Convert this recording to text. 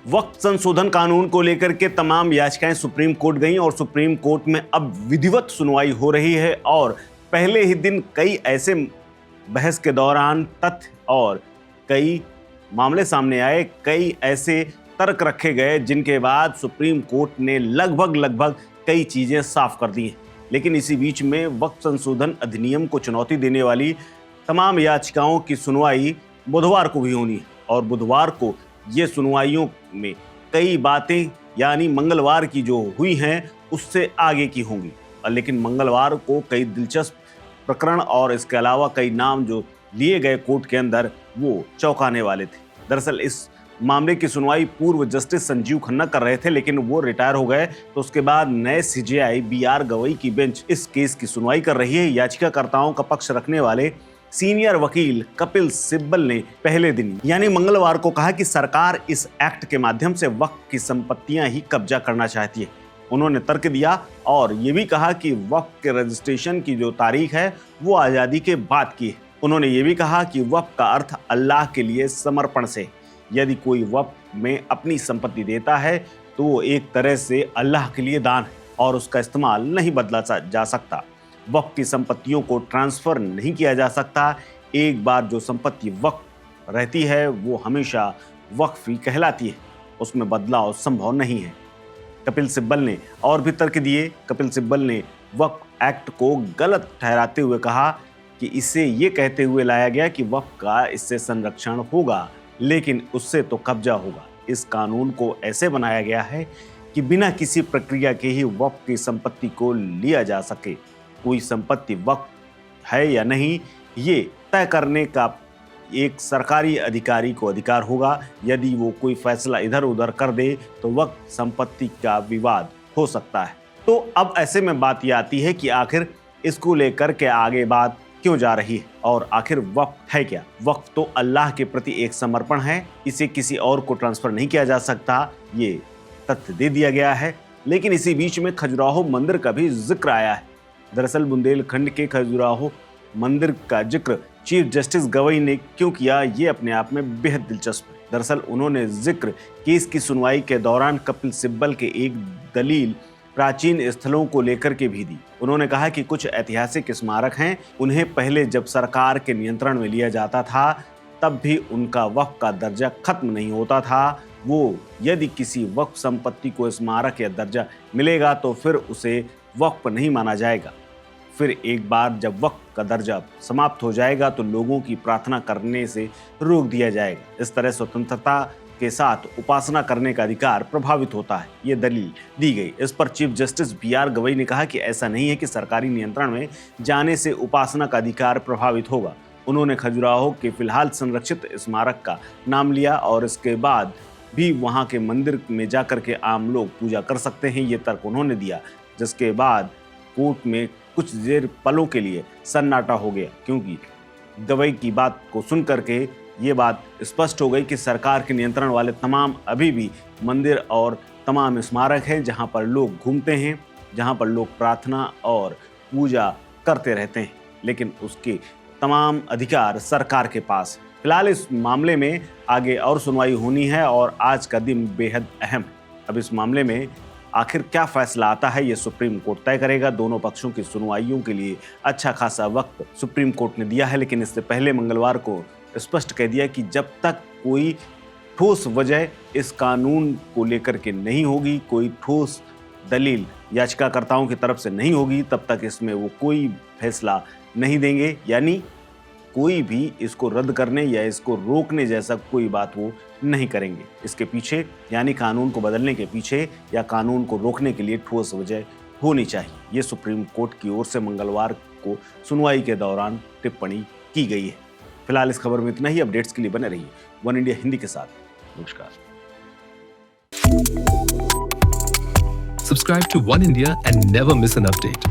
वक्फ संशोधन कानून को लेकर के तमाम याचिकाएं सुप्रीम कोर्ट गईं और सुप्रीम कोर्ट में अब विधिवत सुनवाई हो रही है। और पहले ही दिन कई ऐसे बहस के दौरान तथ्य और कई मामले सामने आए, कई ऐसे तर्क रखे गए जिनके बाद सुप्रीम कोर्ट ने लगभग कई चीजें साफ कर दी हैं। लेकिन इसी बीच में वक्फ संशोधन अधिनियम को चुनौती देने वाली तमाम याचिकाओं की सुनवाई बुधवार को भी होनी है और बुधवार को ये सुनवाइयों में कई बातें यानी मंगलवार की जो हुई हैं उससे आगे की होंगी। लेकिन मंगलवार को कई दिलचस्प प्रकरण और इसके अलावा कई नाम जो लिए गए कोर्ट के अंदर वो चौंकाने वाले थे। दरअसल इस मामले की सुनवाई पूर्व जस्टिस संजीव खन्ना कर रहे थे, लेकिन वो रिटायर हो गए तो उसके बाद नए सीजेआई बीआर गवई की बेंच इस केस की सुनवाई कर रही है। याचिकाकर्ताओं का पक्ष रखने वाले सीनियर वकील कपिल सिब्बल ने पहले दिन यानी मंगलवार को कहा कि सरकार इस एक्ट के माध्यम से वक्फ की संपत्तियां ही कब्जा करना चाहती है। उन्होंने तर्क दिया और ये भी कहा कि वक्फ के रजिस्ट्रेशन की जो तारीख है वो आज़ादी के बाद की है। उन्होंने ये भी कहा कि वक्फ का अर्थ अल्लाह के लिए समर्पण से, यदि कोई वक्फ में अपनी संपत्ति देता है तो वो एक तरह से अल्लाह के लिए दान है और उसका इस्तेमाल नहीं बदला जा सकता। वक्फ की संपत्तियों को ट्रांसफर नहीं किया जा सकता। एक बार जो संपत्ति वक्फ रहती है वो हमेशा वक्फ ही कहलाती है, उसमें बदलाव संभव नहीं है। कपिल सिब्बल ने और भी तर्क दिए। कपिल सिब्बल ने वक्फ एक्ट को गलत ठहराते हुए कहा कि इसे ये कहते हुए लाया गया कि वक्फ का इससे संरक्षण होगा लेकिन उससे तो कब्जा होगा। इस कानून को ऐसे बनाया गया है कि बिना किसी प्रक्रिया के ही वक्फ की संपत्ति को लिया जा सके। कोई संपत्ति वक्फ है या नहीं ये तय करने का एक सरकारी अधिकारी को अधिकार होगा। यदि वो कोई फैसला इधर उधर कर दे तो वक्फ संपत्ति का विवाद हो सकता है। तो अब ऐसे में बात ये आती है कि आखिर इसको लेकर के आगे बात क्यों जा रही है और आखिर वक्फ है क्या? वक्फ तो अल्लाह के प्रति एक समर्पण है, इसे किसी और को ट्रांसफर नहीं किया जा सकता, ये तथ्य दे दिया गया है। लेकिन इसी बीच में खजुराहो मंदिर का भी जिक्र आया है। दरअसल बुंदेलखंड के खजुराहो मंदिर का जिक्र चीफ जस्टिस गवई ने क्यों किया ये अपने आप में बेहद दिलचस्प है। दरअसल उन्होंने जिक्र केस की सुनवाई के दौरान कपिल सिब्बल के एक दलील प्राचीन स्थलों को लेकर के भी दी। उन्होंने कहा कि कुछ ऐतिहासिक स्मारक हैं, उन्हें पहले जब सरकार के नियंत्रण में लिया जाता था तब भी उनका वक्फ का दर्जा खत्म नहीं होता था। वो यदि किसी वक्फ संपत्ति को स्मारक या दर्जा मिलेगा तो फिर उसे वक्फ नहीं माना जाएगा। फिर एक बार जब वक्फ का दर्जा समाप्त हो जाएगा तो लोगों की प्रार्थना करने से रोक दिया जाएगा। इस तरह स्वतंत्रता के साथ उपासना करने का अधिकार प्रभावित होता है, ये दलील दी गई। इस पर चीफ जस्टिस बीआर गवई ने कहा कि ऐसा नहीं है कि सरकारी नियंत्रण में जाने से उपासना का अधिकार प्रभावित होगा। उन्होंने खजुराहो के फिलहाल संरक्षित स्मारक का नाम लिया और इसके बाद भी वहां के मंदिर में जाकर के आम लोग पूजा कर सकते हैं, ये तर्क उन्होंने दिया। जिसके बाद कोर्ट में कुछ देर पलों के लिए सन्नाटा हो गया, क्योंकि गवई की बात को सुन करके ये बात स्पष्ट हो गई कि सरकार के नियंत्रण वाले तमाम अभी भी मंदिर और तमाम स्मारक हैं जहां पर लोग घूमते हैं, जहां पर लोग प्रार्थना और पूजा करते रहते हैं, लेकिन उसके तमाम अधिकार सरकार के पास है। फिलहाल इस मामले में आगे और सुनवाई होनी है और आज का दिन बेहद अहम है। अब इस मामले में आखिर क्या फैसला आता है ये सुप्रीम कोर्ट तय करेगा। दोनों पक्षों की सुनवाइयों के लिए अच्छा खासा वक्त सुप्रीम कोर्ट ने दिया है, लेकिन इससे पहले मंगलवार को स्पष्ट कह दिया कि जब तक कोई ठोस वजह इस कानून को लेकर के नहीं होगी, कोई ठोस दलील याचिकाकर्ताओं की तरफ से नहीं होगी, तब तक इसमें वो कोई फैसला नहीं देंगे। यानी कोई भी इसको रद्द करने या इसको रोकने जैसा कोई बात वो नहीं करेंगे। इसके पीछे यानी कानून को बदलने के पीछे या कानून को रोकने के लिए ठोस वजह होनी चाहिए। ये सुप्रीम कोर्ट की ओर से मंगलवार को सुनवाई के दौरान टिप्पणी की गई है। फिलहाल इस खबर में इतना ही। अपडेट्स के लिए बने रहिए वन इंडिया हिंदी के साथ। नमस्कार। Subscribe to One India and never miss an update.